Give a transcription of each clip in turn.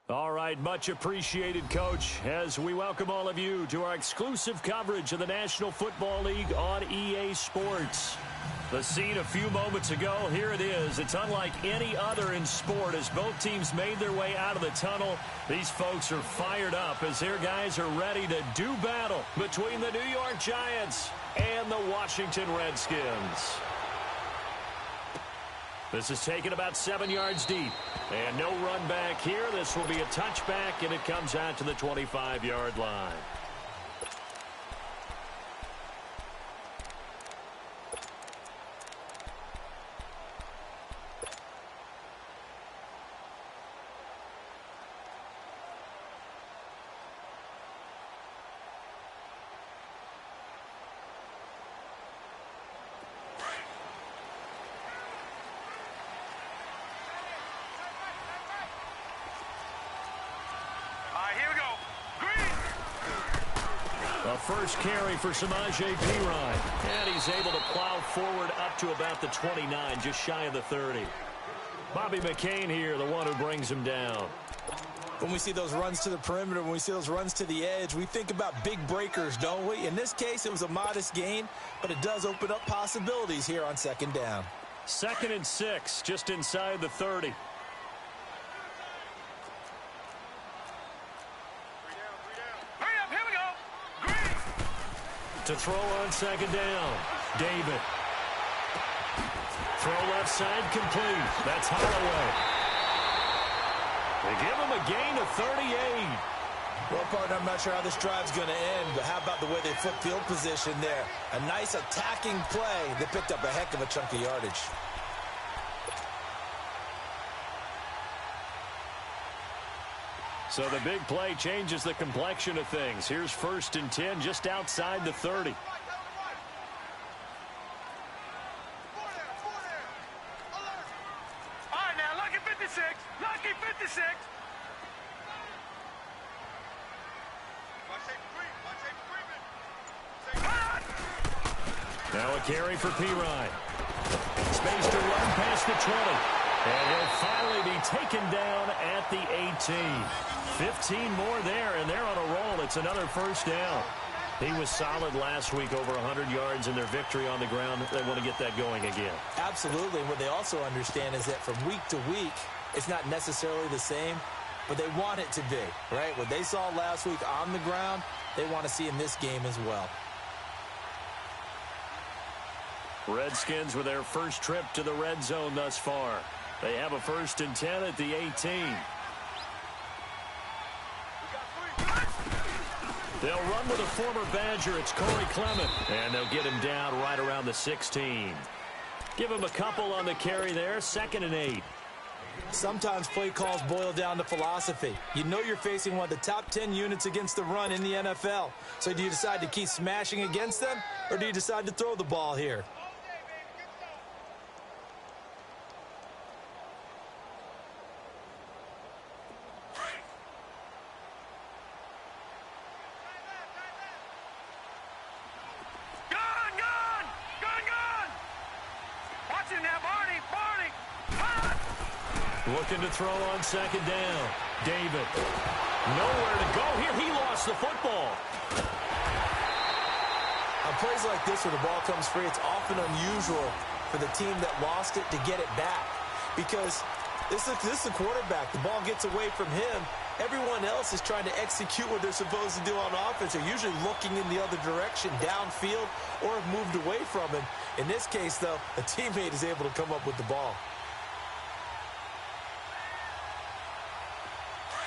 All right, much appreciated, Coach, as we welcome all of you to our exclusive coverage of the National Football League on EA Sports. The scene a few moments ago, here it is. It's unlike any other in sport as both teams made their way out of the tunnel. These folks are fired up as their guys are ready to do battle between the New York Giants and the Washington Redskins. This is taken about 7 yards deep. And no run back here. This will be a touchback, and it comes out to the 25-yard line. First carry for Samaje Perine. And he's able to plow forward up to about the 29, just shy of the 30. Bobby McCain here, the one who brings him down. When we see those runs to the perimeter, when we see those runs to the edge, we think about big breakers, don't we? In this case, it was a modest gain, but it does open up possibilities here on second down. 2nd and 6, just inside the 30. To throw on second down. David. Throw left side complete. That's Holloway. They give him a gain of 38. Well, partner, I'm not sure how this drive's going to end, but how about the way they flip field position there? A nice attacking play that picked up a heck of a chunk of yardage. So the big play changes the complexion of things. Here's 1st and 10 just outside the 30. All right, now, lucky 56. Lucky 56. Now a carry for Perine. Space to run past the 20. And he'll finally be taken down at the 18. 15 more there, and they're on a roll. It's another first down. He was solid last week, over 100 yards in their victory on the ground. They want to get that going again. Absolutely. What they also understand is that from week to week, it's not necessarily the same, but they want it to be, right? What they saw last week on the ground, they want to see in this game as well. Redskins with their first trip to the red zone thus far. They have a 1st and 10 at the 18. They'll run with a former Badger. It's Corey Clement. And they'll get him down right around the 16. Give him a couple on the carry there. 2nd and 8. Sometimes play calls boil down to philosophy. You know you're facing one of the top 10 units against the run in the NFL. So do you decide to keep smashing against them, or do you decide to throw the ball here? Looking to throw on second down. David. Nowhere to go here. He lost the football. On plays like this where the ball comes free, it's often unusual for the team that lost it to get it back. Because this is the quarterback. The ball gets away from him. Everyone else is trying to execute what they're supposed to do on offense. They're usually looking in the other direction, downfield, or have moved away from him. In this case, though, a teammate is able to come up with the ball.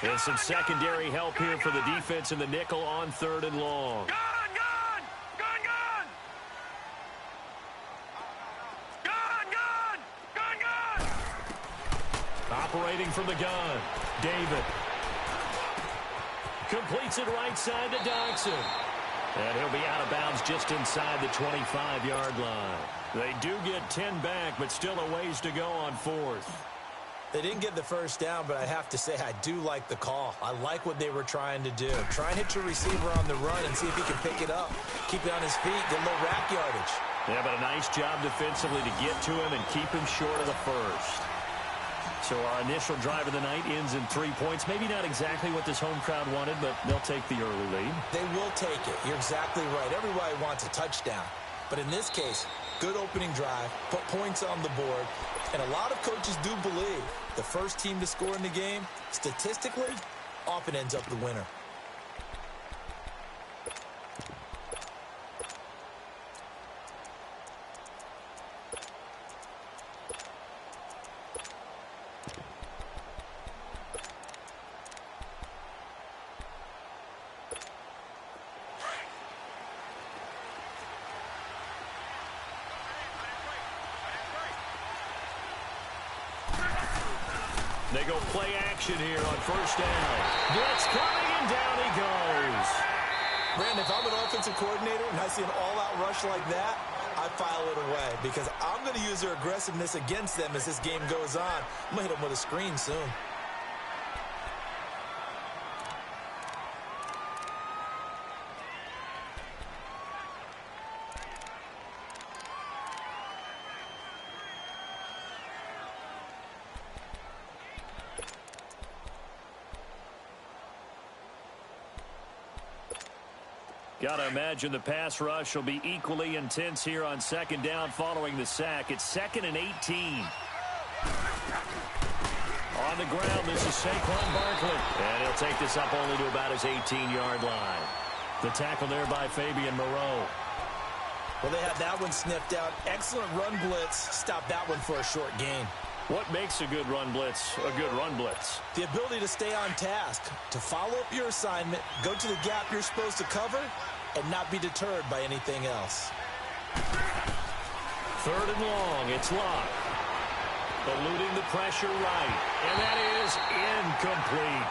And some secondary help here for the defense in the nickel on 3rd and long. Gun! Operating from the gun. David. Completes it right side to Dodson. And he'll be out of bounds just inside the 25-yard line. They do get 10 back, but still a ways to go on 4th. They didn't get the first down, but I have to say I do like the call. I like what they were trying to do. Try and hit your receiver on the run and see if he can pick it up. Keep it on his feet, get a little rack yardage. Yeah, but a nice job defensively to get to him and keep him short of the first. So our initial drive of the night ends in 3 points. Maybe not exactly what this home crowd wanted, but they'll take the early lead. They will take it. You're exactly right. Everybody wants a touchdown. But in this case, good opening drive, put points on the board, and a lot of coaches do believe the first team to score in the game, statistically, often ends up the winner. They go play action here on first down. Blitz coming, and down he goes. Brandon, if I'm an offensive coordinator and I see an all-out rush like that, I file it away because I'm going to use their aggressiveness against them as this game goes on. I'm going to hit them with a screen soon. Got to imagine the pass rush will be equally intense here on second down following the sack. It's 2nd and 18. On the ground, this is Saquon Barkley. And he'll take this up only to about his 18-yard line. The tackle there by Fabian Moreau. Well, they had that one sniffed out. Excellent run blitz. Stop that one for a short gain. What makes a good run blitz a good run blitz? The ability to stay on task, to follow up your assignment, go to the gap you're supposed to cover, and not be deterred by anything else. 3rd and long. It's locked. Eluding the pressure right. And that is incomplete.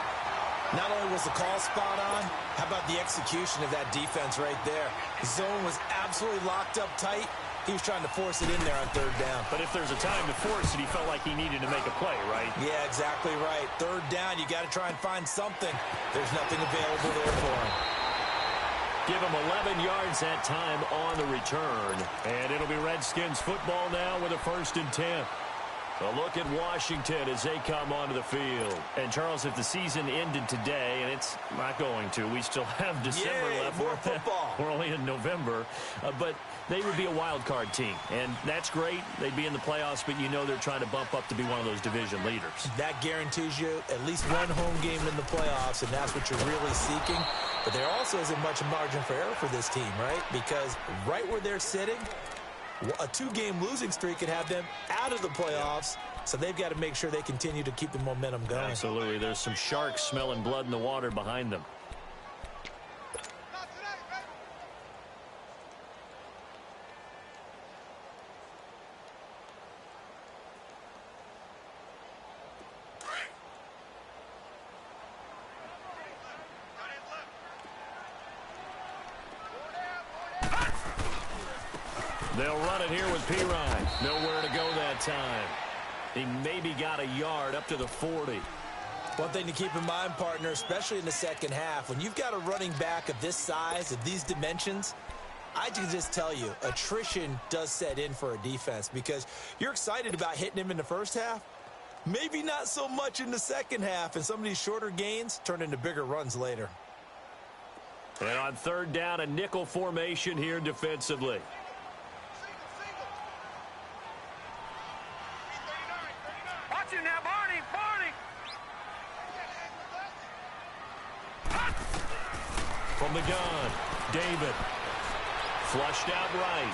Not only was the call spot on, how about the execution of that defense right there? The zone was absolutely locked up tight. He was trying to force it in there on 3rd down. But if there's a time to force it, he felt like he needed to make a play, right? Yeah, exactly right. 3rd down, you got to try and find something. There's nothing available there for him. Give him 11 yards that time on the return. And it'll be Redskins football now with a 1st and 10. A look at Washington as they come onto the field. And, Charles, if the season ended today, and it's not going to, we still have December left. More football. We're only in November. But they would be a wild card team. And that's great. They'd be in the playoffs, but you know they're trying to bump up to be one of those division leaders. That guarantees you at least one home game in the playoffs, and that's what you're really seeking. But there also isn't much margin for error for this team, right? Because right where they're sitting, a 2-game losing streak could have them out of the playoffs, so they've got to make sure they continue to keep the momentum going. Absolutely. There's some sharks smelling blood in the water behind them. They'll run it here with P-Ryan. Nowhere to go that time. He maybe got a yard up to the 40. One thing to keep in mind, partner, especially in the second half, when you've got a running back of this size, of these dimensions, I can just tell you, attrition does set in for a defense because you're excited about hitting him in the first half. Maybe not so much in the second half, and some of these shorter gains turn into bigger runs later. And on 3rd down, a nickel formation here defensively. Watch him now, Barney, Barney. From the gun, David. Flushed out right.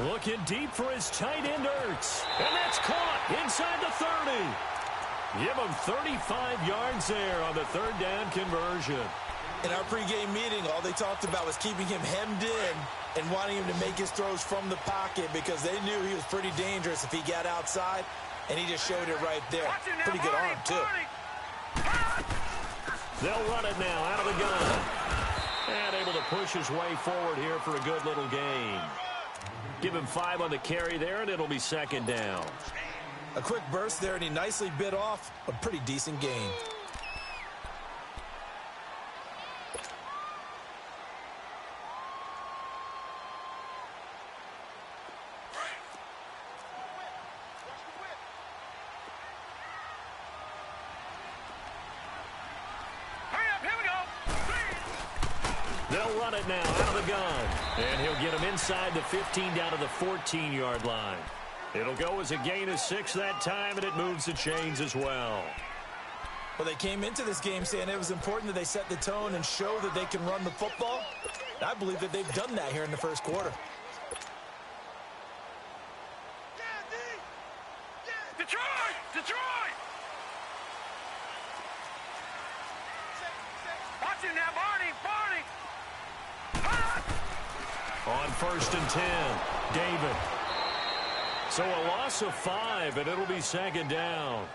Looking deep for his tight end, Ertz. And that's caught inside the 30. Give him 35 yards there on the 3rd down conversion. In our pregame meeting, all they talked about was keeping him hemmed in and wanting him to make his throws from the pocket because they knew he was pretty dangerous if he got outside, and he just showed it right there. Pretty good arm, too. They'll run it now out of the gun. And able to push his way forward here for a good little gain. Give him 5 on the carry there, and it'll be 2nd down. A quick burst there, and he nicely bit off a pretty decent gain. They'll run it now out of the gun. And he'll get him inside the 15 down to the 14-yard line. It'll go as a gain of 6 that time, and it moves the chains as well. Well, they came into this game saying it was important that they set the tone and show that they can run the football. I believe that they've done that here in the first quarter. Detroit! Detroit! Watch him now, Barney! Barney! On 1st and 10, David. So a loss of 5, and it'll be 2nd down.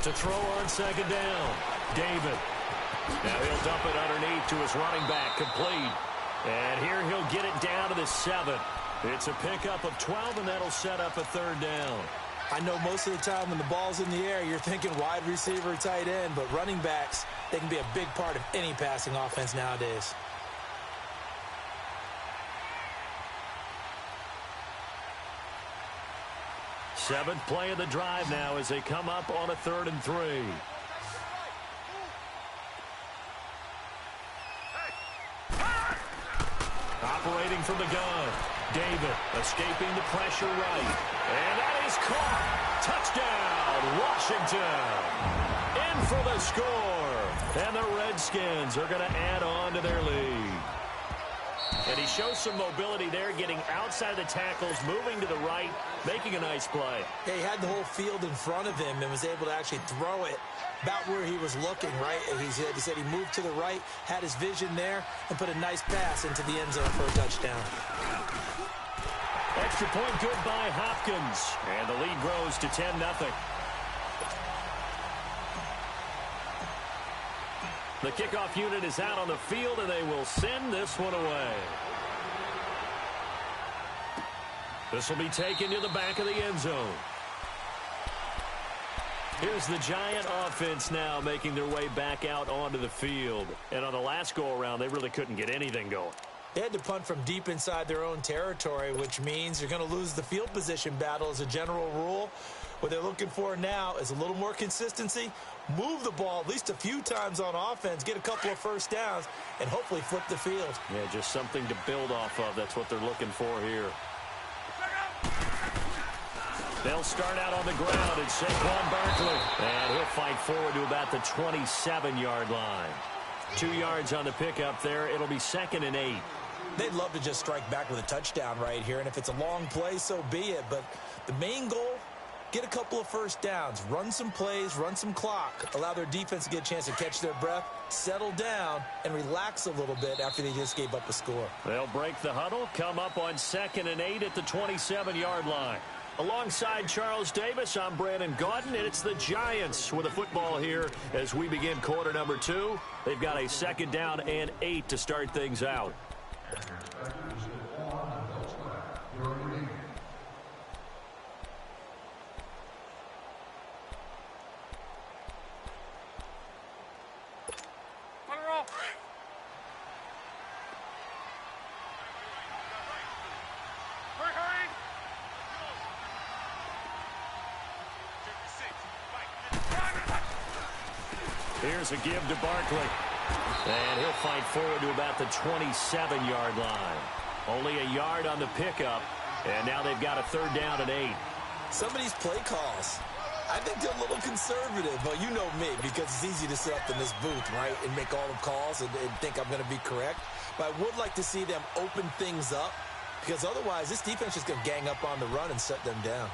To throw on 2nd down, David. Now he'll dump it underneath to his running back, complete. And here he'll get it down to the 7. It's a pickup of 12, and that'll set up a 3rd down. I know most of the time when the ball's in the air, you're thinking wide receiver, tight end, but running backs, they can be a big part of any passing offense nowadays. Seventh play of the drive now as they come up on a 3rd and 3. Operating from the gun, David escaping the pressure right. And that is caught. Touchdown, Washington. In for the score. And the Redskins are going to add on to their lead. And he shows some mobility there, getting outside the tackles, moving to the right, making a nice play. Yeah, he had the whole field in front of him and was able to actually throw it about where he was looking, right? And he said he moved to the right, had his vision there, and put a nice pass into the end zone for a touchdown. Extra point good by Hopkins. And the lead grows to 10-0. The kickoff unit is out on the field, and they will send this one away. This will be taken to the back of the end zone. Here's the Giant offense now making their way back out onto the field. And on the last go-around, they really couldn't get anything going. They had to punt from deep inside their own territory, which means you're going to lose the field position battle as a general rule. What they're looking for now is a little more consistency, move the ball at least a few times on offense, get a couple of first downs, and hopefully flip the field. Yeah, just something to build off of. That's what they're looking for here. They'll start out on the ground at Saquon Barkley. And he'll fight forward to about the 27-yard line. 2 yards on the pickup there. It'll be 2nd and 8. They'd love to just strike back with a touchdown right here, and if it's a long play, so be it. But the main goal, get a couple of first downs, run some plays, run some clock, allow their defense to get a chance to catch their breath, settle down, and relax a little bit after they just gave up a score. They'll break the huddle, come up on 2nd and 8 at the 27-yard line. Alongside Charles Davis, I'm Brandon Gaudin, and it's the Giants with a football here as we begin quarter number 2. They've got a 2nd down and 8 to start things out. Here's a give to Barkley. And he'll fight forward to about the 27-yard line. Only a yard on the pickup. And now they've got a 3rd down and 8. Some of these play calls, I think they're a little conservative. Well, you know me, because it's easy to sit up in this booth, right, and make all the calls and think I'm going to be correct. But I would like to see them open things up, because otherwise this defense is going to gang up on the run and shut them down.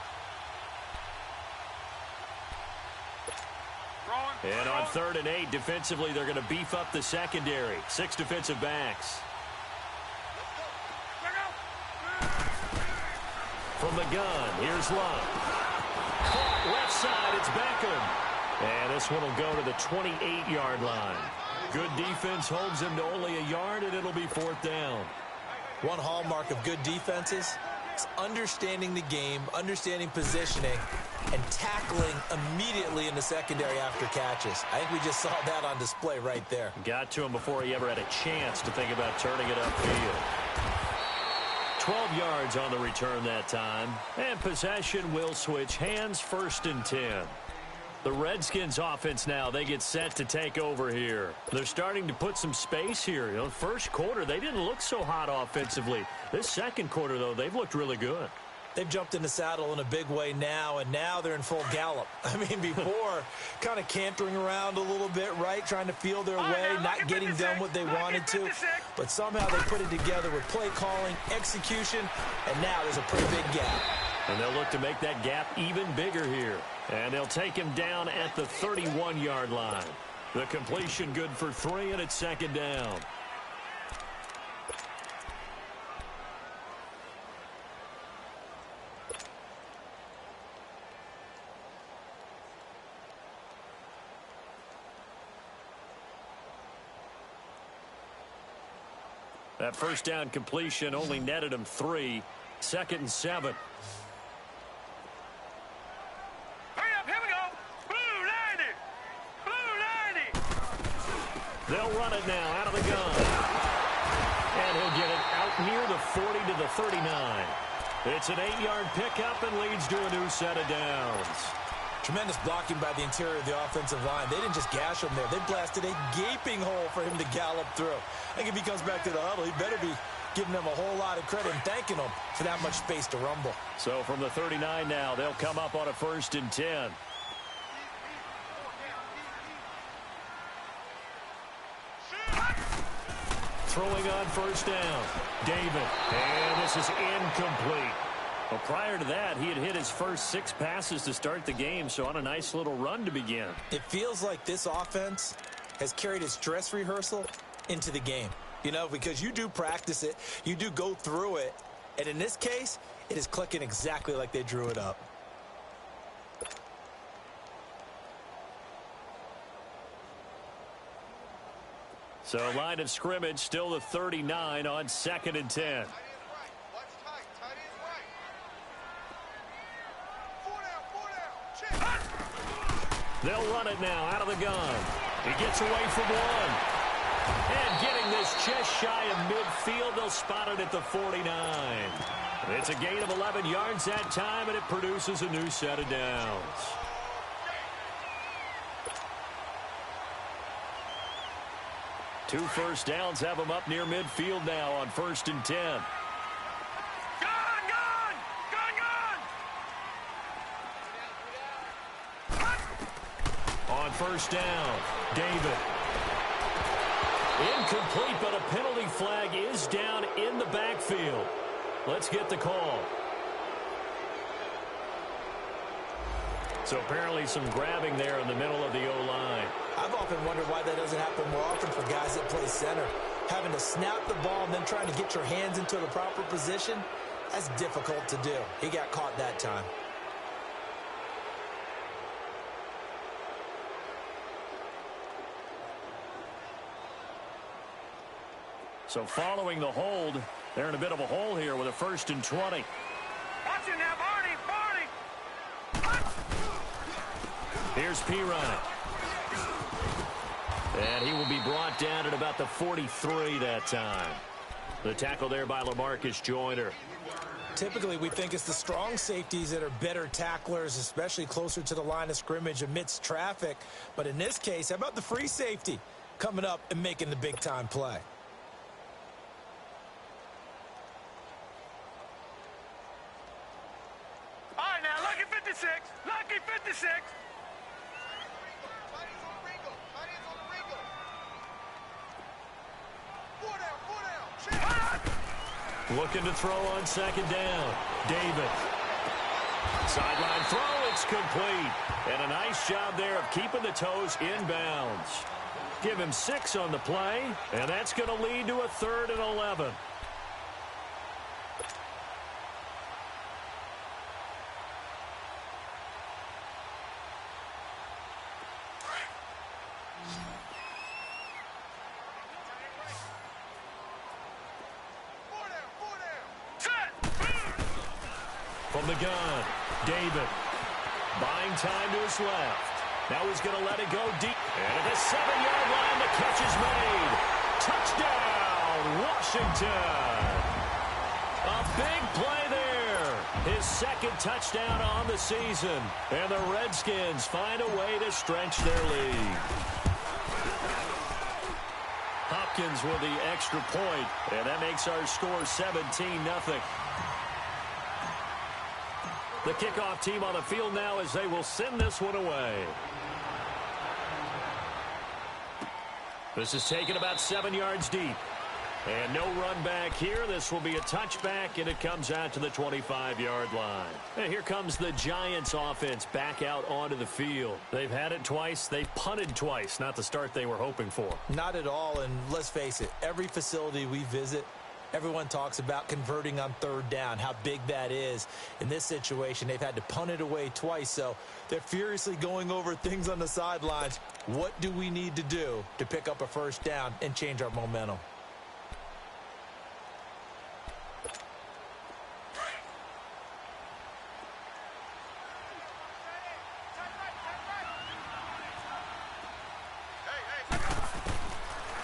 And on 3rd and 8, defensively, they're going to beef up the secondary. 6 defensive backs. From the gun, here's Love. Caught left side, it's Beckham. And this one will go to the 28-yard line. Good defense holds him to only a yard, and it'll be 4th down. One hallmark of good defenses, basics, understanding the game, understanding positioning, and tackling immediately in the secondary after catches. I think we just saw that on display right there. Got to him before he ever had a chance to think about turning it upfield. 12 yards on the return that time. And possession will switch hands, 1st and 10. The Redskins offense now, they get set to take over here. They're starting to put some space here. You know, first quarter, they didn't look so hot offensively. This second quarter, though, they've looked really good. They've jumped in the saddle in a big way now, and now they're in full gallop. I mean, before, kind of cantering around a little bit, right? Trying to feel their way, not getting done what they wanted to. But somehow they put it together with play calling, execution, and now there's a pretty big gap. And they'll look to make that gap even bigger here. And they'll take him down at the 31-yard line. The completion good for 3, and it's 2nd down. That first down completion only netted him 3. 2nd and 7. Hurry up, here we go. Blue 90. Blue 90. They'll run it now out of the gun. And he'll get it out near the 40 to the 39. It's an 8-yard pickup and leads to a new set of downs. Tremendous blocking by the interior of the offensive line. They didn't just gash him there. They blasted a gaping hole for him to gallop through. I think if he comes back to the huddle, he better be giving them a whole lot of credit and thanking them for that much space to rumble. So from the 39 now, they'll come up on a 1st and 10. Throwing on 1st down. David. And this is incomplete. Well, prior to that, he had hit his first 6 passes to start the game, so on a nice little run to begin. It feels like this offense has carried its dress rehearsal into the game. You know, because you do practice it, you do go through it, and in this case, it is clicking exactly like they drew it up. So line of scrimmage still the 39 on 2nd and 10. They'll run it now out of the gun. He gets away from one. And getting this just shy of midfield, they'll spot it at the 49. It's a gain of 11 yards that time, and it produces a new set of downs. Two first downs have them up near midfield now on 1st and 10. On 1st down, David. Incomplete, but a penalty flag is down in the backfield. Let's get the call. So apparently some grabbing there in the middle of the O-line. I've often wondered why that doesn't happen more often for guys that play center. Having to snap the ball and then trying to get your hands into the proper position, that's difficult to do. He got caught that time. So following the hold, they're in a bit of a hole here with a 1st and 20. Watch it now, Barney. Here's Pirine. And he will be brought down at about the 43 that time. The tackle there by LaMarcus Joyner. Typically, we think it's the strong safeties that are better tacklers, especially closer to the line of scrimmage amidst traffic. But in this case, how about the free safety coming up and making the big-time play? All right, now, lucky 56. Lucky 56. Looking to throw on 2nd down. David. Sideline throw, it's complete. And a nice job there of keeping the toes inbounds. Give him 6 on the play, and that's going to lead to a 3rd and 11. From the gun, David. Buying time to his left. Now he's going to let it go deep. And at the 7-yard line, the catch is made. Touchdown, Washington. A big play there. His second touchdown on the season. And the Redskins find a way to stretch their lead. Hopkins with the extra point. And that makes our score 17-0. The kickoff team on the field now as they will send this one away. This is taken about 7 yards deep. And no run back here. This will be a touchback, and it comes out to the 25-yard line. And here comes the Giants offense back out onto the field. They've had it twice. They've punted twice. Not the start they were hoping for. Not at all, and let's face it, every facility we visit, everyone talks about converting on third down, how big that is. In this situation, they've had to punt it away twice, so they're furiously going over things on the sidelines. What do we need to do to pick up a first down and change our momentum?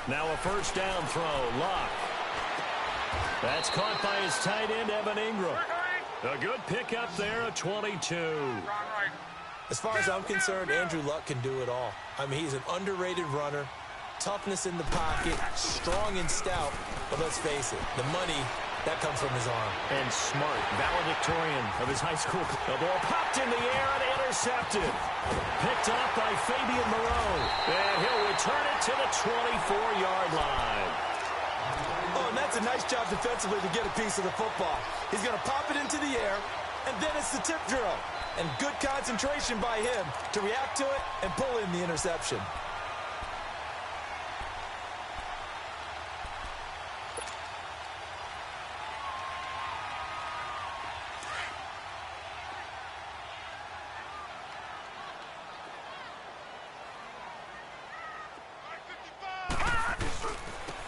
Now a first down throw, Locke. That's caught by his tight end, Evan Ingram. A good pickup there, a 22. As far as I'm concerned, Andrew Luck can do it all. I mean, he's an underrated runner, toughness in the pocket, strong and stout. But let's face it, the money, that comes from his arm. And smart, valedictorian of his high school. The ball popped in the air and intercepted. Picked off by Fabian Moreau. And he'll return it to the 24-yard line. Oh, and that's a nice job defensively to get a piece of the football. He's going to pop it into the air, and then it's the tip drill. And good concentration by him to react to it and pull in the interception.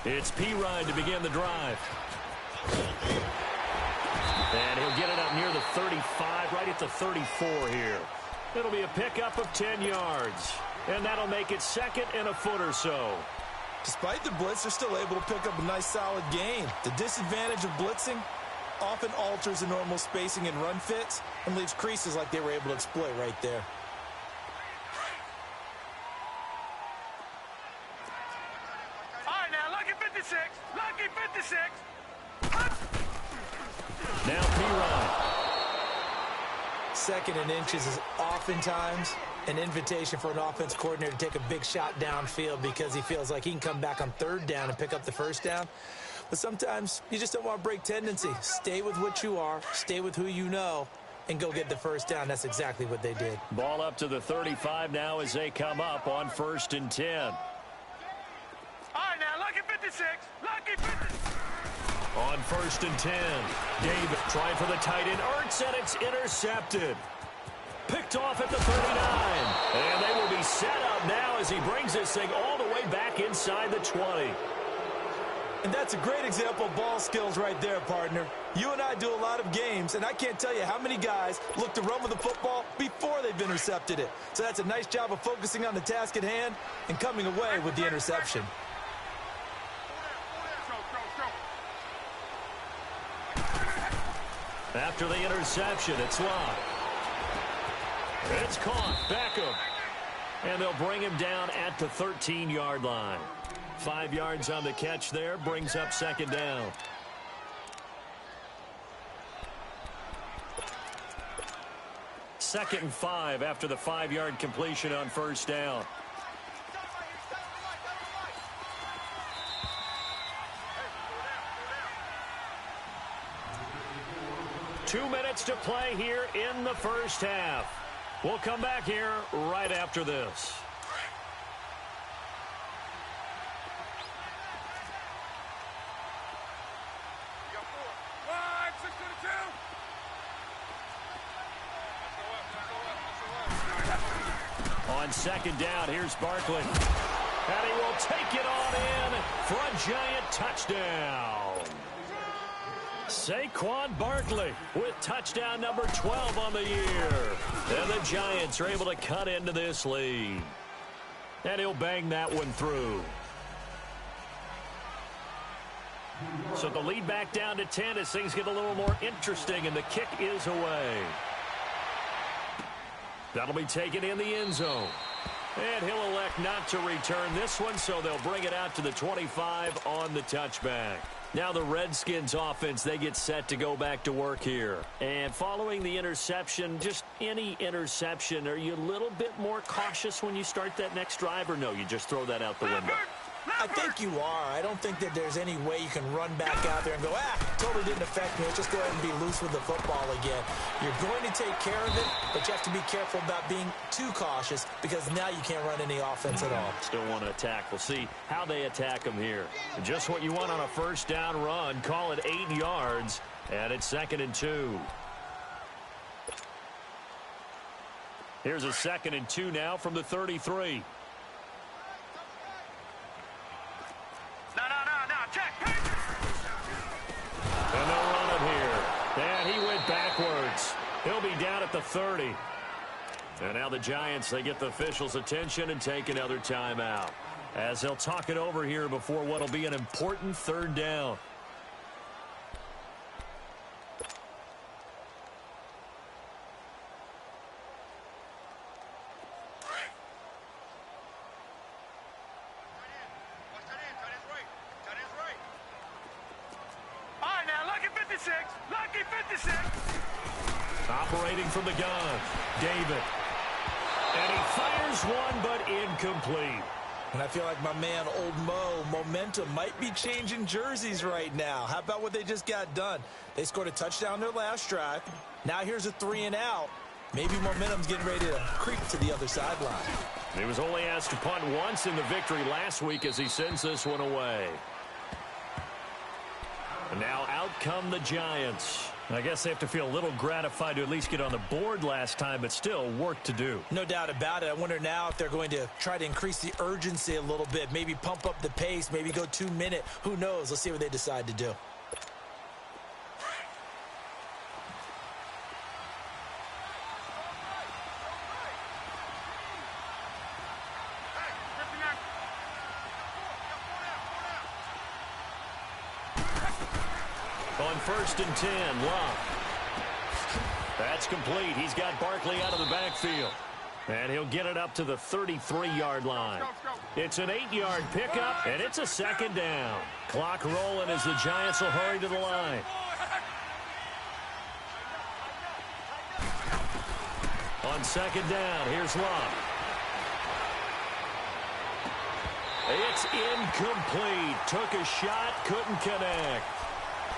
It's P-Ride to begin the drive. And he'll get it up near the 35, right at the 34 here. It'll be a pickup of 10 yards. And that'll make it second and a foot or so. Despite the blitz, they're still able to pick up a nice solid gain. The disadvantage of blitzing often alters the normal spacing and run fits and leaves creases like they were able to exploit right there. Lucky 56. Now P-Ride. Second and inches is oftentimes an invitation for an offense coordinator to take a big shot downfield because he feels like he can come back on third down and pick up the first down. But sometimes you just don't want to break tendency. Stay with what you are, stay with who you know, and go get the first down. That's exactly what they did. Ball up to the 35 now as they come up on 1st and 10. All right, now, lucky 56. Lucky 56. On 1st and 10, David trying for the tight end. Ertz, and it's intercepted. Picked off at the 39. And they will be set up now as he brings this thing all the way back inside the 20. And that's a great example of ball skills right there, partner. You and I do a lot of games, and I can't tell you how many guys look to run with the football before they've intercepted it. So that's a nice job of focusing on the task at hand and coming away with the interception. After the interception, it's Locke. It's caught. Beckham. And they'll bring him down at the 13-yard line. 5 yards on the catch there. Brings up second down. Second and 5 after the 5-yard completion on first down. Two minutes to play here in the first half. We'll come back here right after this. On second down, here's Barkley. And he will take it on in for a giant touchdown. Saquon Barkley with touchdown number 12 on the year. And the Giants are able to cut into this lead. And he'll bang that one through. So the lead back down to 10 as things get a little more interesting, and the kick is away. That'll be taken in the end zone. And he'll elect not to return this one, so they'll bring it out to the 25 on the touchback. Now the Redskins offense, they get set to go back to work here. And following the interception, just any interception, are you a little bit more cautious when you start that next drive, or no, you just throw that out the window? I think you are. I don't think that there's any way you can run back out there and go, totally didn't affect me. Let's just go ahead and be loose with the football again. You're going to take care of it, but you have to be careful about being too cautious because now you can't run any offense at all. Still want to attack. We'll see how they attack them here. Just what you want on a first down run. Call it 8 yards, and it's 2nd and 2. Here's a 2nd and 2 now from the 33. And they'll run it here. And he went backwards. He'll be down at the 30. And now the Giants, they get the officials' attention and take another timeout, as they'll talk it over here before what will be an important 3rd down. Lucky 56. Operating from the gun, David. And he fires one, but incomplete. And I feel like my man, Old Mo, momentum might be changing jerseys right now. How about what they just got done? They scored a touchdown their last drive. Now here's a 3-and-out. Maybe momentum's getting ready to creep to the other sideline. He was only asked to punt once in the victory last week as he sends this one away. And now out come the Giants. I guess they have to feel a little gratified to at least get on the board last time, but still work to do. No doubt about it. I wonder now if they're going to try to increase the urgency a little bit, maybe pump up the pace, maybe go 2-minute. Who knows? Let's see what they decide to do. On 1st and 10, Love. That's complete. He's got Barkley out of the backfield. And he'll get it up to the 33-yard line. It's an 8-yard pickup, and it's a 2nd down. Clock rolling as the Giants will hurry to the line. On 2nd down, here's Love. It's incomplete. Took a shot, couldn't connect.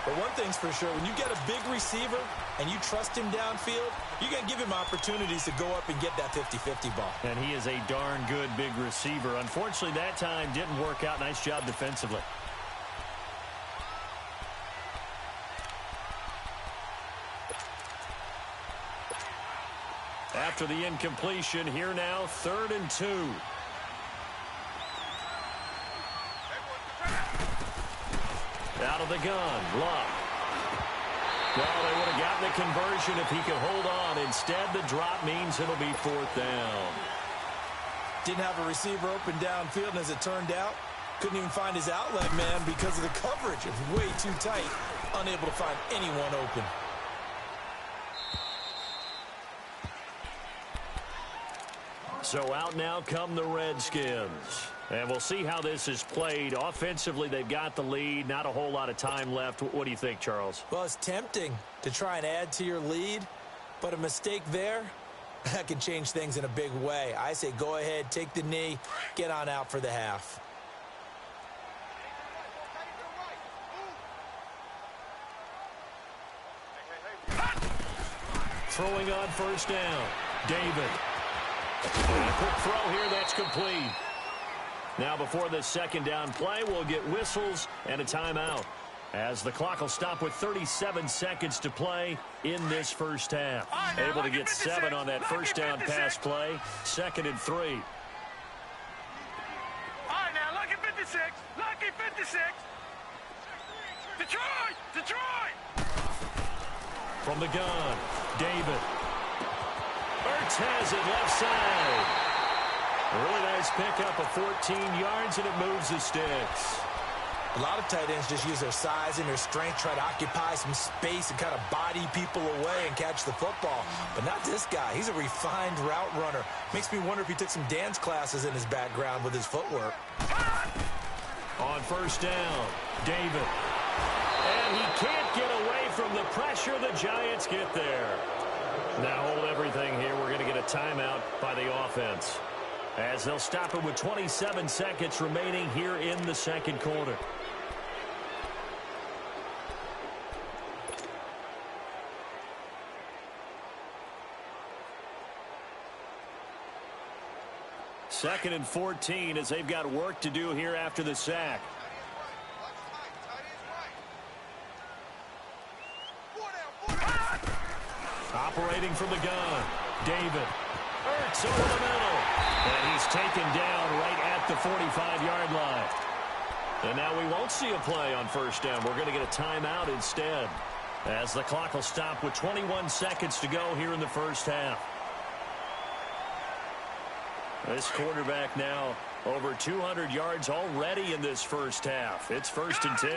But one thing's for sure, when you get a big receiver and you trust him downfield, you're going to give him opportunities to go up and get that 50-50 ball. And he is a darn good big receiver. Unfortunately, that time didn't work out. Nice job defensively. After the incompletion, here now, 3rd and 2. Out of the gun, Love. Well, they would have gotten the conversion if he could hold on. Instead, the drop means it'll be 4th down. Didn't have a receiver open downfield, and as it turned out, couldn't even find his outlet man because of the coverage. It was way too tight, unable to find anyone open. So out now come the Redskins. And we'll see how this is played. Offensively, they've got the lead. Not a whole lot of time left. What do you think, Charles? Well, it's tempting to try and add to your lead, but a mistake there, that can change things in a big way. I say go ahead, take the knee, get on out for the half. Throwing on 1st down, David. And a quick throw here, that's complete. Now before this 2nd down play, we'll get whistles and a timeout, as the clock will stop with 37 seconds to play in this first half. Able to get 7 on that first down pass play. 2nd and 3. All right, now, lucky 56. Lucky 56. Detroit! Detroit! From the gun, David. Ertz has it left side. A really nice pickup of 14 yards, and it moves the sticks. A lot of tight ends just use their size and their strength, try to occupy some space and kind of body people away and catch the football. But not this guy. He's a refined route runner. Makes me wonder if he took some dance classes in his background with his footwork. On first down, David. And he can't get away from the pressure. The Giants get there. Now hold everything here. We're going to get a timeout by the offense, as they'll stop it with 27 seconds remaining here in the second quarter. Second and 14 as they've got work to do here after the sack. Operating from the gun, David. Ertz over the middle. And he's taken down right at the 45-yard line. And now we won't see a play on first down. We're going to get a timeout instead, as the clock will stop with 21 seconds to go here in the first half. This quarterback now over 200 yards already in this first half. It's first and 10.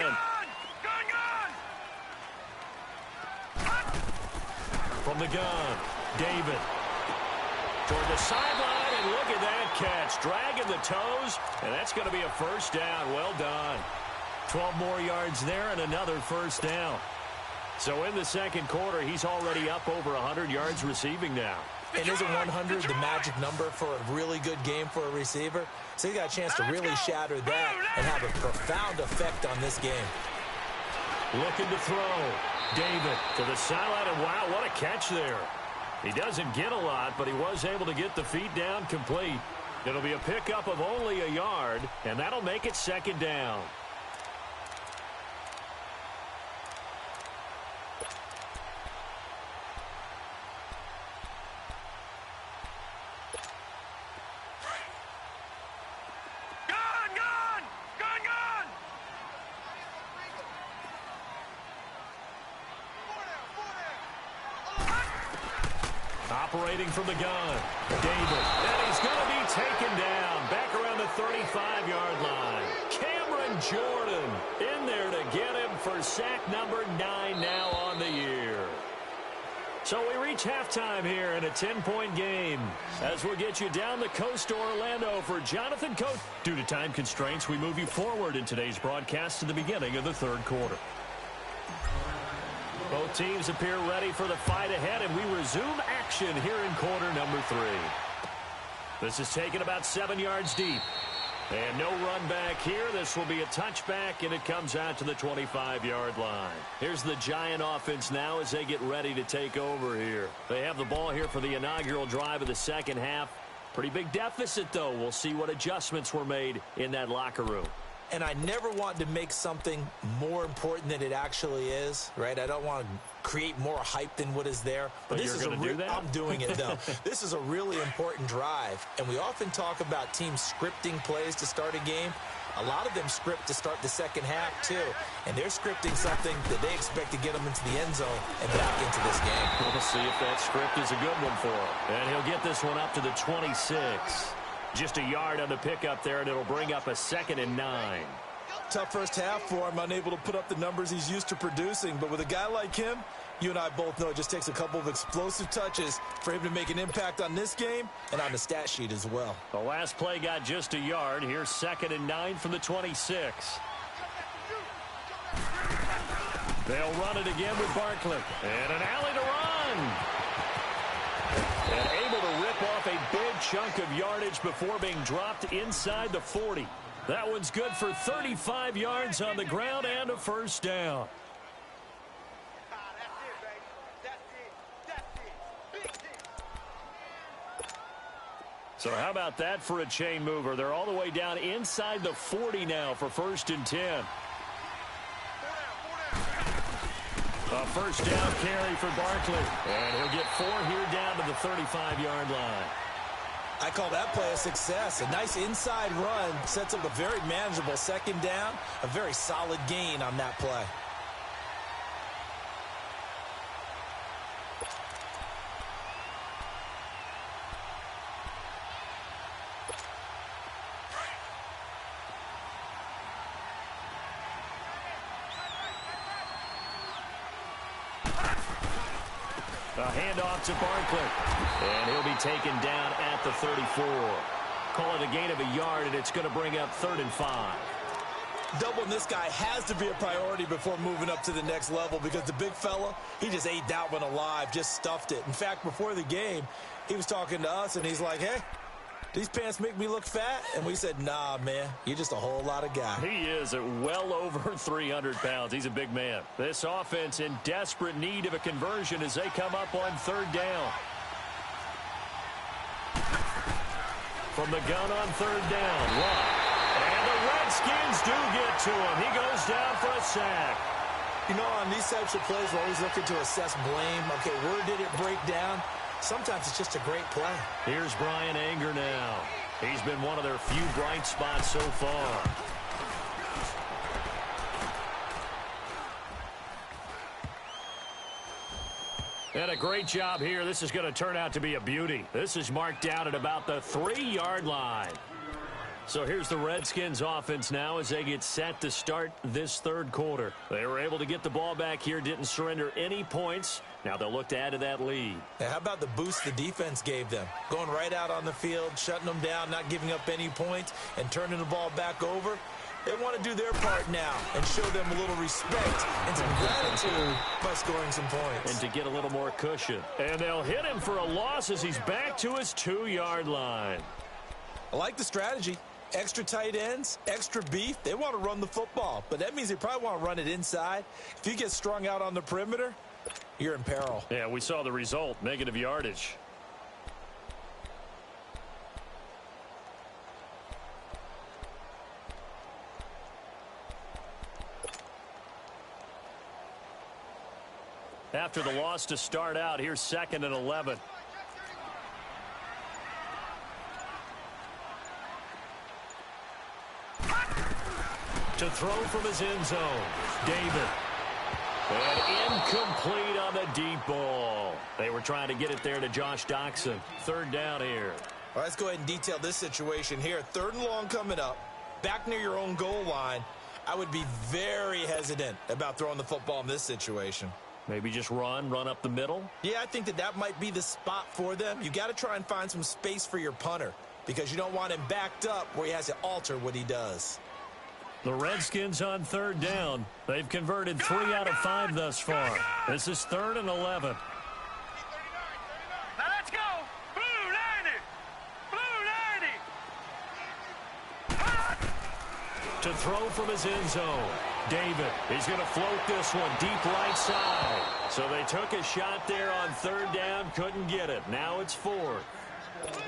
From the gun, David. Toward the sideline, and look at that catch. Dragging the toes, and that's going to be a first down. Well done. 12 more yards there and another first down. So in the second quarter, he's already up over 100 yards receiving now. And isn't 100 the magic number for a really good game for a receiver? So he got a chance to really shatter that and have a profound effect on this game. Looking to throw. David to the sideline, and wow, what a catch there. He doesn't get a lot, but he was able to get the feet down complete. It'll be a pickup of only a yard, and that'll make it second down. Operating from the gun, David. And he's going to be taken down back around the 35-yard line. Cameron Jordan in there to get him for sack number 9 now on the year. So we reach halftime here in a 10-point game, as we'll get you down the coast to Orlando for Jonathan Coach. Due to time constraints, we move you forward in today's broadcast to the beginning of the third quarter. Both teams appear ready for the fight ahead, and we resume action here in quarter number 3. This is taken about 7 yards deep. And no run back here. This will be a touchback, and it comes out to the 25-yard line. Here's the Giant offense now as they get ready to take over here. They have the ball here for the inaugural drive of the second half. Pretty big deficit, though. We'll see what adjustments were made in that locker room. And I never want to make something more important than it actually is, right? I don't want to create more hype than what is there. But this is going to do that? I'm doing it, though. This is a really important drive. And we often talk about teams scripting plays to start a game. A lot of them script to start the second half, too. And they're scripting something that they expect to get them into the end zone and back into this game. We'll see if that script is a good one for him. And he'll get this one up to the 26. Just a yard on the pickup there, and it'll bring up a 2nd and 9. Tough first half for him, unable to put up the numbers he's used to producing. But with a guy like him, you and I both know it just takes a couple of explosive touches for him to make an impact on this game and on the stat sheet as well. The last play got just a yard. Here's 2nd and 9 from the 26. They'll run it again with Barkley. And an alley to run. And able to rip off a big chunk of yardage before being dropped inside the 40. That one's good for 35 yards on the ground and a first down. So how about that for a chain mover? They're all the way down inside the 40 now for 1st and 10. A first down carry for Barkley. And he'll get 4 here down to the 35-yard line. I call that play a success. A nice inside run sets up a very manageable 2nd down. A very solid gain on that play. A handoff to Barkley. And he'll be taken down at the 34. Call it a gain of a yard, and it's going to bring up 3rd and 5. Doubling this guy has to be a priority before moving up to the next level because the big fella, he just ate that one alive, just stuffed it. In fact, before the game, he was talking to us, and he's like, hey, these pants make me look fat? And we said, nah, man, you're just a whole lot of guy. He is at well over 300 pounds. He's a big man. This offense in desperate need of a conversion as they come up on 3rd down. From the gun on 3rd down, Love. And the Redskins do get to him. He goes down for a sack. You know, on these types of plays, we're always looking to assess blame. Okay, where did it break down? Sometimes it's just a great play. Here's Brian Anger now. He's been one of their few bright spots so far. And a great job here. This is going to turn out to be a beauty. This is marked down at about the 3-yard line. So here's the Redskins offense now as they get set to start this 3rd quarter. They were able to get the ball back here, didn't surrender any points. Now they'll look to add to that lead. Now, how about the boost the defense gave them? Going right out on the field, shutting them down, not giving up any points, and turning the ball back over. They want to do their part now and show them a little respect and some gratitude by scoring some points. And to get a little more cushion. And they'll hit him for a loss as he's back to his 2-yard line. I like the strategy. Extra tight ends, extra beef. They want to run the football, but that means they probably want to run it inside. If you get strung out on the perimeter, you're in peril. Yeah, we saw the result, negative yardage. After the loss to start out, here's 2nd and 11. To throw from his end zone, David. And incomplete on the deep ball. They were trying to get it there to Josh Doxson. 3rd down here. All right, let's go ahead and detail this situation here. 3rd and long coming up, back near your own goal line. I would be very hesitant about throwing the football in this situation. Maybe just run up the middle? Yeah, I think that might be the spot for them. You got to try and find some space for your punter because you don't want him backed up where he has to alter what he does. The Redskins on 3rd down. They've converted 3 out of 5 thus far. This is 3rd and 11. Now let's go. Blue 90. Blue 90. To throw from his end zone, David. He's going to float this one deep right side. So they took a shot there on 3rd down, couldn't get it. Now it's 4th.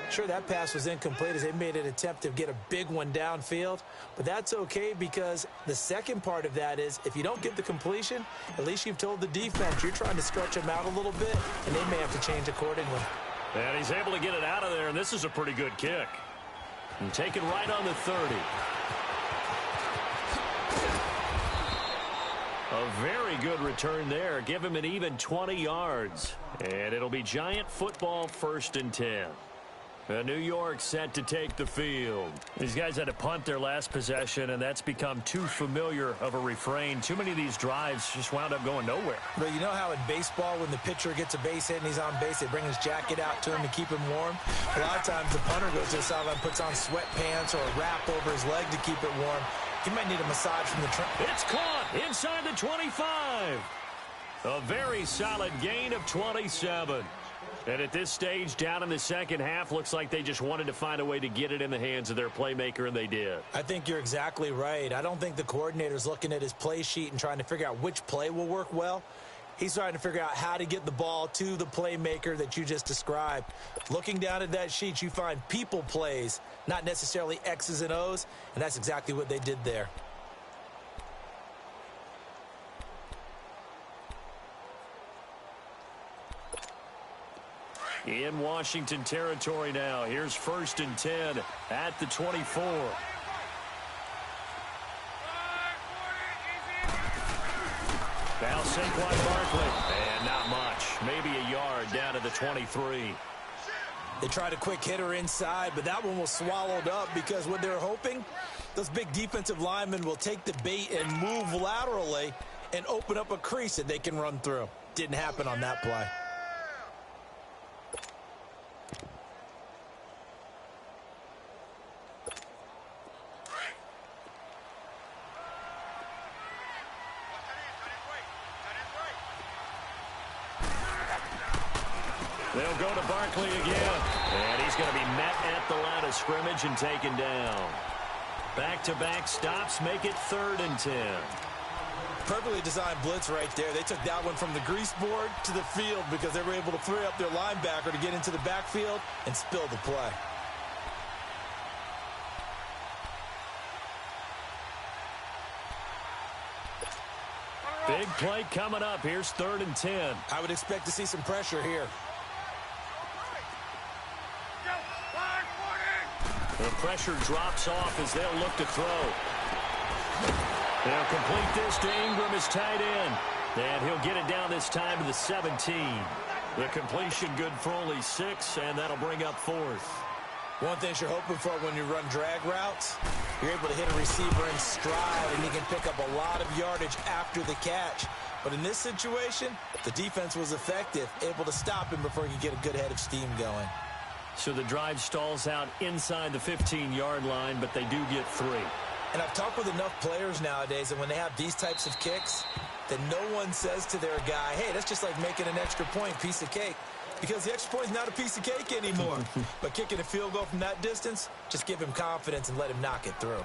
Sure, that pass was incomplete as they made an attempt to get a big one downfield, but that's okay because the second part of that is if you don't get the completion, at least you've told the defense you're trying to stretch them out a little bit, and they may have to change accordingly. And he's able to get it out of there, and this is a pretty good kick. And take it right on the 30. A very good return there. Give him an even 20 yards. And it'll be Giant football 1st and 10. New York set to take the field. These guys had to punt their last possession, and that's become too familiar of a refrain. Too many of these drives just wound up going nowhere. But you know how in baseball, when the pitcher gets a base hit and he's on base, they bring his jacket out to him to keep him warm? A lot of times the punter goes to the sideline, puts on sweatpants or a wrap over his leg to keep it warm. He might need a massage from the It's caught inside the 25. A very solid gain of 27. And at this stage, down in the second half, looks like they just wanted to find a way to get it in the hands of their playmaker, and they did. I think you're exactly right. I don't think the coordinator's looking at his play sheet and trying to figure out which play will work well. He's trying to figure out how to get the ball to the playmaker that you just described. Looking down at that sheet, you find people plays, not necessarily X's and O's, and that's exactly what they did there. In Washington territory now. Here's 1st and 10 at the 24. Now Saquon Barkley. And not much. Maybe a yard down to the 23. They tried a quick hitter inside, but that one was swallowed up because what they're hoping, those big defensive linemen will take the bait and move laterally and open up a crease that they can run through. Didn't happen on that play. They'll go to Barkley again. And he's going to be met at the line of scrimmage and taken down. Back-to-back stops make it 3rd and 10. Perfectly designed blitz right there. They took that one from the grease board to the field because they were able to free up their linebacker to get into the backfield and spill the play. Big play coming up. Here's 3rd and 10. I would expect to see some pressure here. The pressure drops off as they'll look to throw. They'll complete this to Ingram, his tight end. And he'll get it down this time to the 17. The completion good for only 6, and that'll bring up 4th. One thing you're hoping for when you run drag routes, you're able to hit a receiver in stride, and he can pick up a lot of yardage after the catch. But in this situation, the defense was effective, able to stop him before he could get a good head of steam going. So the drive stalls out inside the 15-yard line, but they do get 3. And I've talked with enough players nowadays, and when they have these types of kicks, then no one says to their guy, hey, that's just like making an extra point, piece of cake. Because the extra point is not a piece of cake anymore. But kicking a field goal from that distance, just give him confidence and let him knock it through.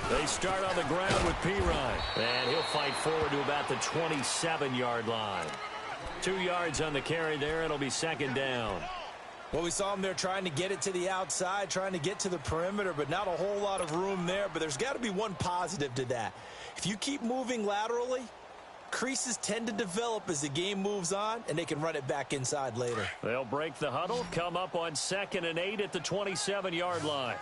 They start on the ground with Pirine. And he'll fight forward to about the 27-yard line. 2 yards on the carry there. It'll be 2nd down. Well, we saw him there trying to get it to the outside, trying to get to the perimeter, but not a whole lot of room there. But there's got to be one positive to that. If you keep moving laterally, creases tend to develop as the game moves on, and they can run it back inside later. They'll break the huddle, come up on 2nd and 8 at the 27-yard line.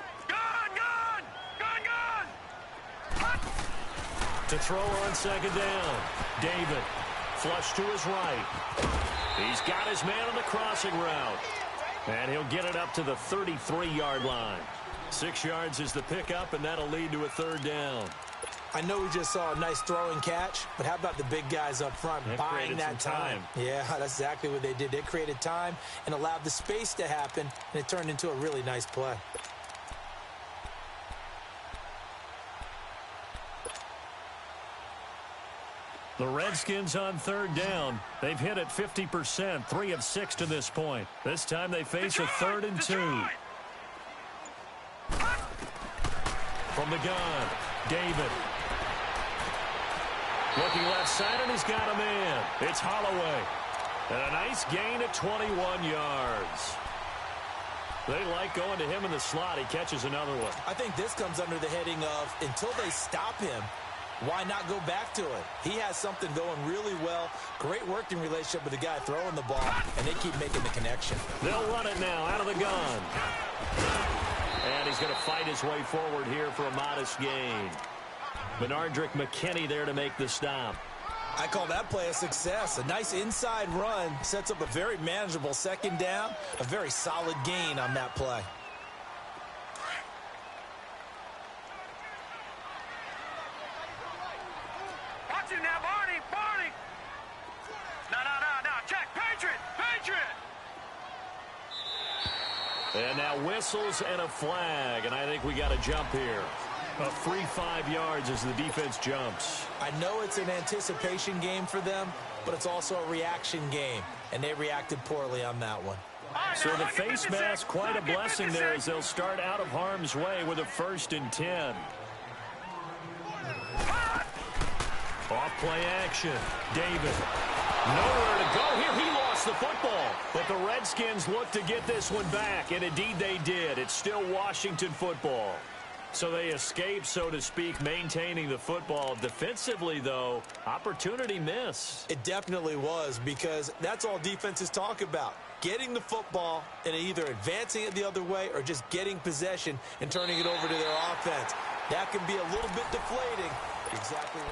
To throw on 2nd down. David, flush to his right. He's got his man on the crossing route. And he'll get it up to the 33-yard line. 6 yards is the pickup, and that'll lead to a 3rd down. I know we just saw a nice throwing catch, but how about the big guys up front buying that time? Yeah, that's exactly what they did. They created time and allowed the space to happen, and it turned into a really nice play. The Redskins on 3rd down. They've hit it 50%, 3 of 6 to this point. This time they face a 3rd and 2. From the gun, David. Looking left side, and he's got a man. It's Holloway. And a nice gain at 21 yards. They like going to him in the slot. He catches another one. I think this comes under the heading of until they stop him, why not go back to it? He has something going really well. Great working relationship with the guy throwing the ball, and they keep making the connection. They'll run it now out of the gun. And he's going to fight his way forward here for a modest gain. Benardrick McKinney there to make the stop. I call that play a success. A nice inside run sets up a very manageable 2nd down. A very solid gain on that play. Watch it now, Barney, Barney. No, check, Patriot. And now whistles and a flag, and I think we got a jump here. A free 5 yards as the defense jumps. I know it's an anticipation game for them, but it's also a reaction game, and they reacted poorly on that one. So the face mask, quite a blessing there as they'll start out of harm's way with a 1st and 10. Off play action. David. Nowhere to go here. He lost the football. But the Redskins look to get this one back, and indeed they did. It's still Washington football. So they escape, so to speak, maintaining the football. Defensively, though, opportunity miss. It definitely was, because that's all defenses talk about. Getting the football and either advancing it the other way or just getting possession and turning it over to their offense. That can be a little bit deflating. Exactly right.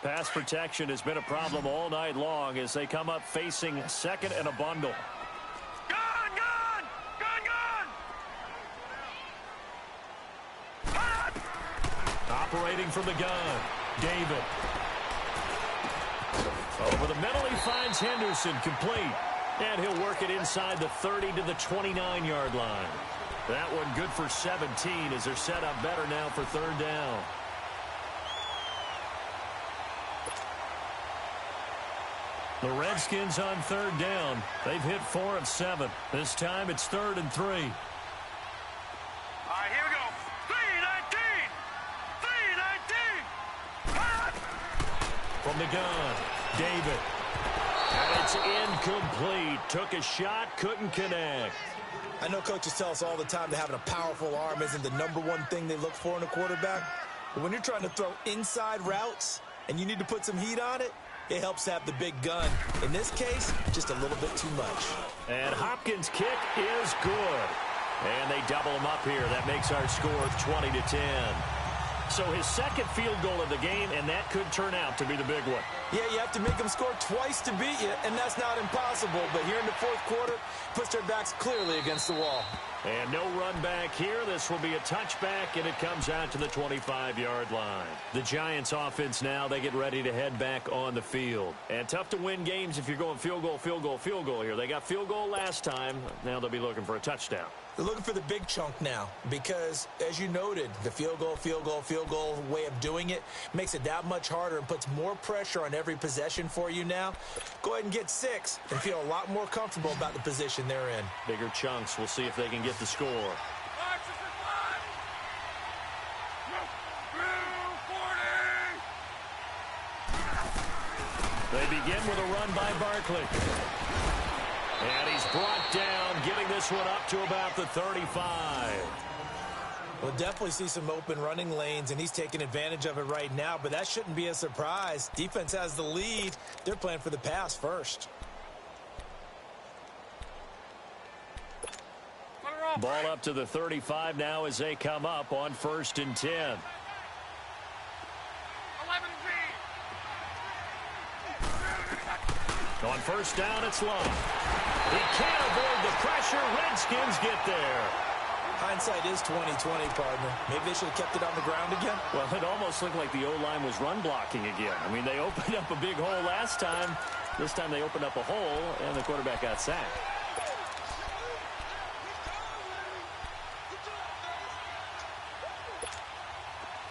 Pass protection has been a problem all night long as they come up facing second and a bundle. Gun, gun! Gun, gun! Hot! Operating from the gun, David. Over the middle, he finds Henderson, complete. And he'll work it inside the 30 to the 29-yard line. That one good for 17 as they're set up better now for third down. The Redskins on third down. They've hit 4 of 7. This time it's 3rd and 3. All right, here we go. 3-19! 3-19! Hot! From the gun, David. And it's incomplete. Took a shot, couldn't connect. I know coaches tell us all the time that having a powerful arm isn't the #1 thing they look for in a quarterback. But when you're trying to throw inside routes and you need to put some heat on it, it helps to have the big gun. In this case, just a little bit too much. And Hopkins' kick is good. And they double him up here. That makes our score 20-10. So his second field goal of the game, and that could turn out to be the big one. Yeah, you have to make them score twice to beat you, and that's not impossible. But here in the fourth quarter, puts their backs clearly against the wall. And no run back here. This will be a touchback, and it comes out to the 25-yard line. The Giants offense now, they get ready to head back on the field. And tough to win games if you're going field goal, field goal, field goal here. They got field goal last time. Now they'll be looking for a touchdown. They're looking for the big chunk now because, as you noted, the field goal way of doing it makes it that much harder and puts more pressure on every possession for you now. Go ahead and get 6 and feel a lot more comfortable about the position they're in. Bigger chunks. We'll see if they can get the score. They begin with a run by Barkley. And he's brought down, getting this one up to about the 35. We'll definitely see some open running lanes, and he's taking advantage of it right now, but that shouldn't be a surprise. Defense has the lead. They're playing for the pass first. Ball up to the 35 now as they come up on 1st and 10. On 1st down, it's Love. He can't avoid the pressure. Redskins get there. Hindsight is 20/20, partner. Maybe they should have kept it on the ground again. Well, it almost looked like the O-line was run blocking again. I mean, they opened up a big hole last time. This time they opened up a hole, and the quarterback got sacked.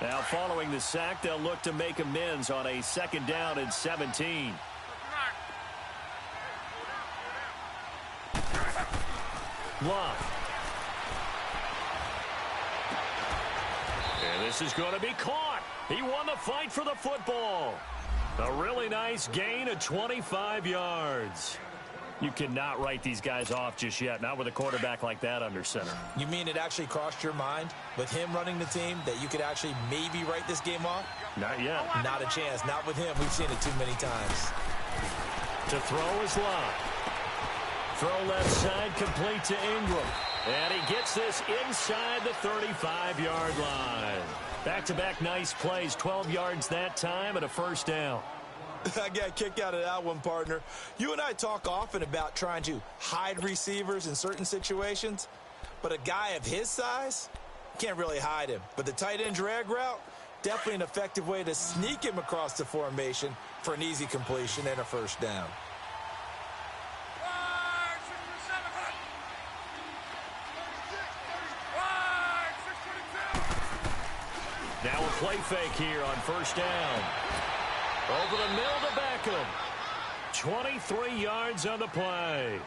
Now, following the sack, they'll look to make amends on a 2nd down and 17. Love. And this is going to be caught. He won the fight for the football. A really nice gain of 25 yards. You cannot write these guys off just yet, not with a quarterback like that under center. You mean it actually crossed your mind with him running the team that you could actually maybe write this game off? Not yet. Not a chance. Not with him. We've seen it too many times. To throw is Love. Throw left side, complete to Ingram. And he gets this inside the 35-yard line. Back-to-back nice plays, 12 yards that time and a 1st down. I got a kick out of that one, partner. You and I talk often about trying to hide receivers in certain situations, but a guy of his size, can't really hide him. But the tight end drag route, definitely an effective way to sneak him across the formation for an easy completion and a 1st down. Now a play fake here on 1st down. Over the middle to Beckham. 23 yards on the play.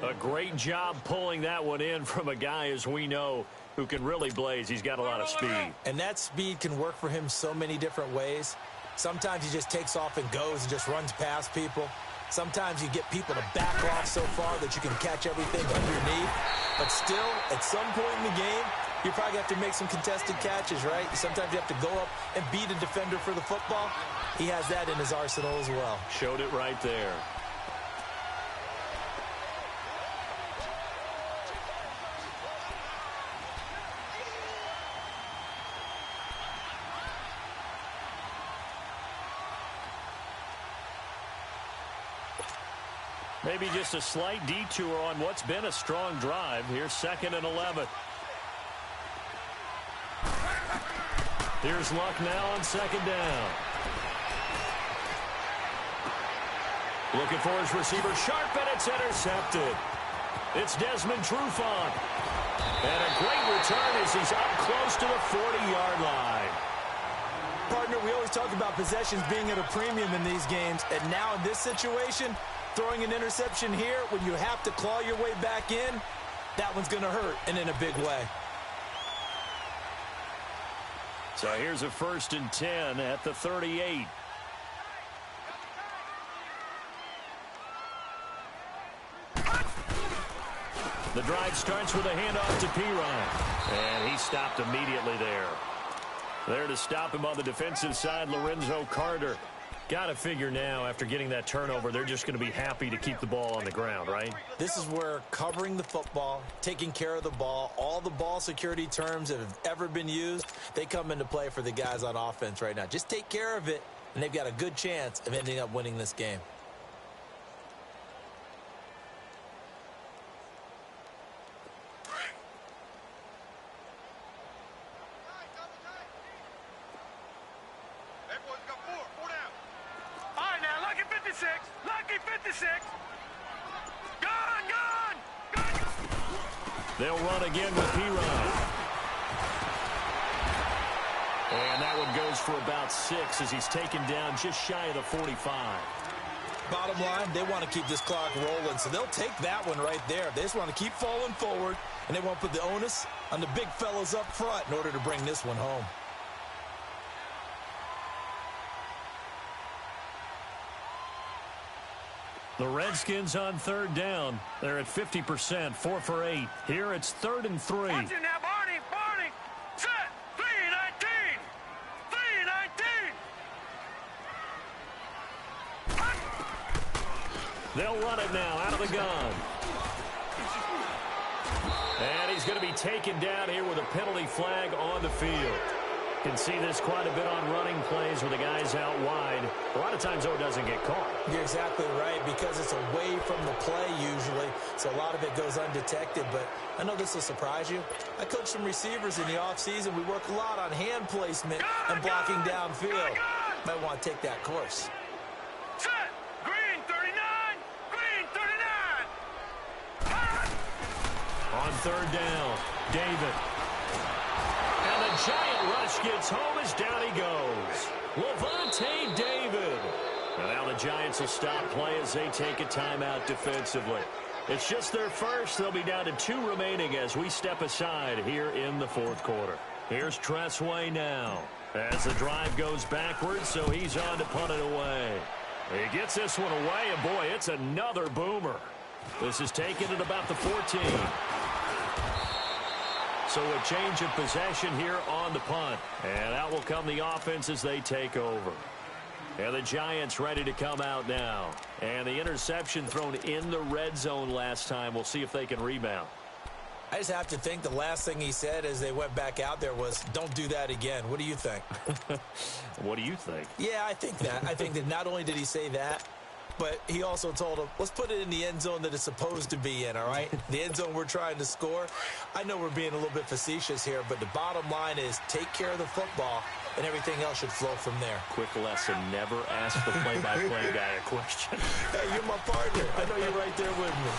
A great job pulling that one in from a guy, as we know, who can really blaze. He's got a lot of speed. And that speed can work for him so many different ways. Sometimes he just takes off and goes and just runs past people. Sometimes you get people to back off so far that you can catch everything underneath. But still, at some point in the game, you probably have to make some contested catches, right? Sometimes you have to go up and beat a defender for the football. He has that in his arsenal as well. Showed it right there. Maybe just a slight detour on what's been a strong drive. Here's 2nd and 11. Here's Luck now on 2nd down. Looking for his receiver, sharp, and it's intercepted. It's Desmond Trufant. And a great return as he's up close to the 40-yard line. Partner, we always talk about possessions being at a premium in these games, and now in this situation, throwing an interception here when you have to claw your way back in, that one's going to hurt, and in a big way. So here's a 1st and 10 at the 38. The drive starts with a handoff to Pirine, and he stopped immediately there. There to stop him on the defensive side, Lorenzo Carter. Got to figure now, after getting that turnover, they're just going to be happy to keep the ball on the ground, right? This is where covering the football, taking care of the ball, all the ball security terms that have ever been used, they come into play for the guys on offense right now. Just take care of it, and they've got a good chance of ending up winning this game. They'll run again with Pirine. And that one goes for about 6 as he's taken down just shy of the 45. Bottom line, they want to keep this clock rolling, so they'll take that one right there. They just want to keep falling forward, and they want to put the onus on the big fellas up front in order to bring this one home. The Redskins on 3rd down. They're at 50%, 4 for 8. Here it's 3rd and 3. Watch it now, Barney. Barney. Set. 3-19. 3-19. They'll run it now out of the gun. And he's going to be taken down here with a penalty flag on the field. Can see this quite a bit on running plays with the guys out wide. A lot of times, though, it doesn't get caught. You're exactly right, because it's away from the play usually, so a lot of it goes undetected. But I know this will surprise you. I coach some receivers in the offseason. We work a lot on hand placement and blocking downfield. Might want to take that course. Set. Green 39. Green 39. On 3rd down, David. And the giant rush gets home as down he goes. Levante David. And now the Giants will stop play as they take a timeout defensively. It's just their first. They'll be down to 2 remaining as we step aside here in the 4th quarter. Here's Tressway now as the drive goes backwards, so he's on to punt it away. He gets this one away, and boy, it's another boomer. This is taken at about the 14. So a change of possession here on the punt. And out will come the offense as they take over. And the Giants ready to come out now. And the interception thrown in the red zone last time. We'll see if they can rebound. I just have to think the last thing he said as they went back out there was, don't do that again. What do you think? What do you think? Yeah, I think that. I think that not only did he say that, but he also told him, let's put it in the end zone that it's supposed to be in, all right? The end zone we're trying to score. I know we're being a little bit facetious here, but the bottom line is take care of the football, and everything else should flow from there. Quick lesson, never ask the play-by-play guy a question. Hey, you're my partner. I know you're right there with me.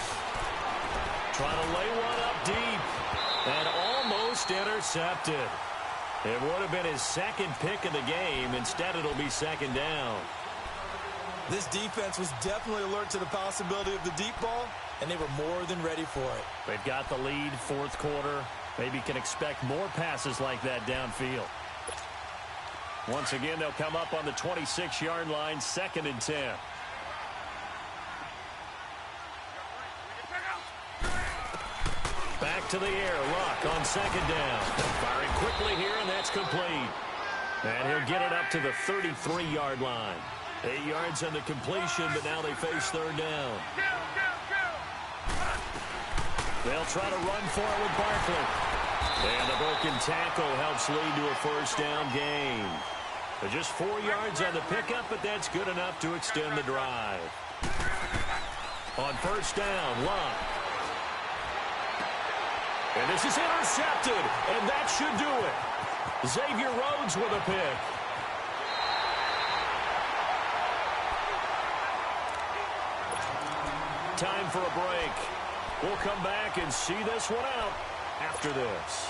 Trying to lay one up deep, and almost intercepted. It would have been his 2nd pick of the game. Instead, it'll be 2nd down. This defense was definitely alert to the possibility of the deep ball, and they were more than ready for it. They've got the lead, 4th quarter. Maybe can expect more passes like that downfield. Once again, they'll come up on the 26-yard line, 2nd and 10. Back to the air, Luck on 2nd down. Firing quickly here, and that's complete. And he'll get it up to the 33-yard line. 8 yards on the completion, but now they face 3rd down. They'll try to run for it with Barkley. And the broken tackle helps lead to a 1st down gain. They're just 4 yards on the pickup, but that's good enough to extend the drive. On first down, Luck. And this is intercepted, and that should do it. Xavier Rhodes with a pick. Time for a break. We'll come back and see this one out after this.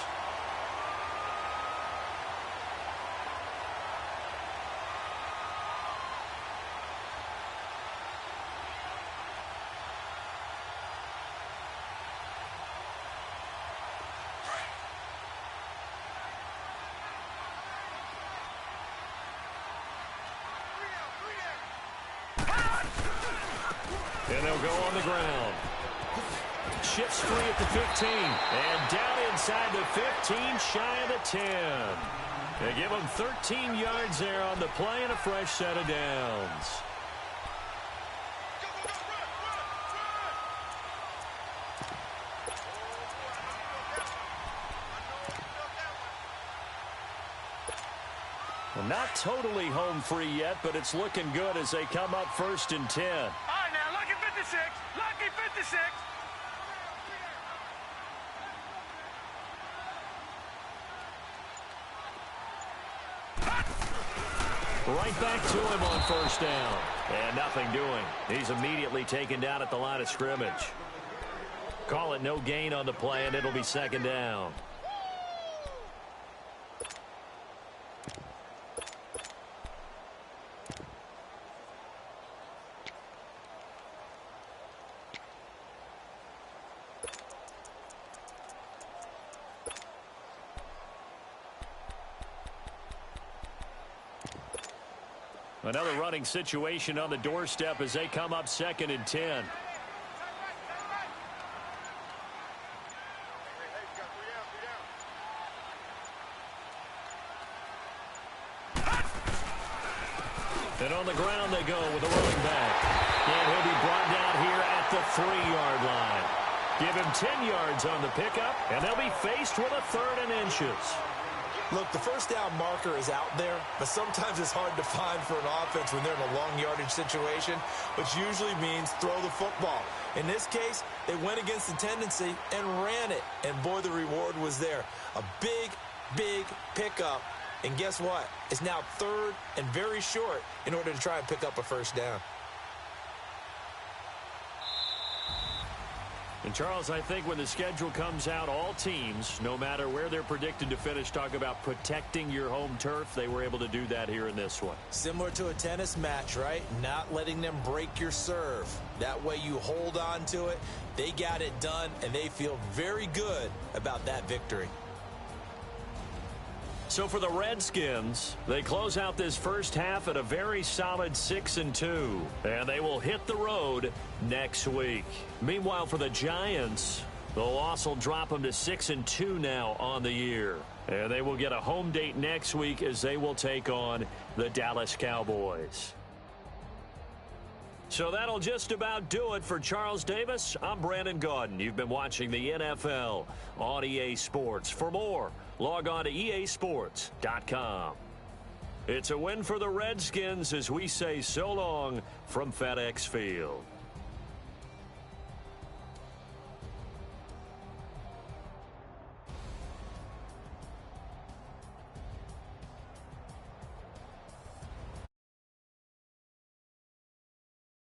And they'll go on the ground. Shifts free at the 15. And down inside the 15, shy of the 10. They give them 13 yards there on the play and a fresh set of downs. Well, not totally home free yet, but it's looking good as they come up first and 10. All right, now, lucky 56. Lucky 56. Right back to him on first down. And nothing doing. He's immediately taken down at the line of scrimmage. Call it no gain on the play, and it'll be second down. Another running situation on the doorstep as they come up second and 10. And on the ground they go with a running back. And he'll be brought down here at the 3-yard line. Give him 10 yards on the pickup, and they'll be faced with a 3rd and inches. Look, the first down marker is out there, but sometimes it's hard to find for an offense when they're in a long yardage situation, which usually means throw the football. In this case, they went against the tendency and ran it, and boy, the reward was there. A big, big pickup, and guess what? It's now 3rd and very short in order to try and pick up a first down. And, Charles, I think when the schedule comes out, all teams, no matter where they're predicted to finish, talk about protecting your home turf. They were able to do that here in this one. Similar to a tennis match, right? Not letting them break your serve. That way you hold on to it. They got it done, and they feel very good about that victory. So for the Redskins, they close out this first half at a very solid 6-2, and they will hit the road next week. Meanwhile, for the Giants, the loss will drop them to 6-2 now on the year, and they will get a home date next week as they will take on the Dallas Cowboys. So that'll just about do it for Charles Davis. I'm Brandon Gaudin. You've been watching the NFL on EA Sports. For more, log on to easports.com. It's a win for the Redskins as we say so long from FedEx Field.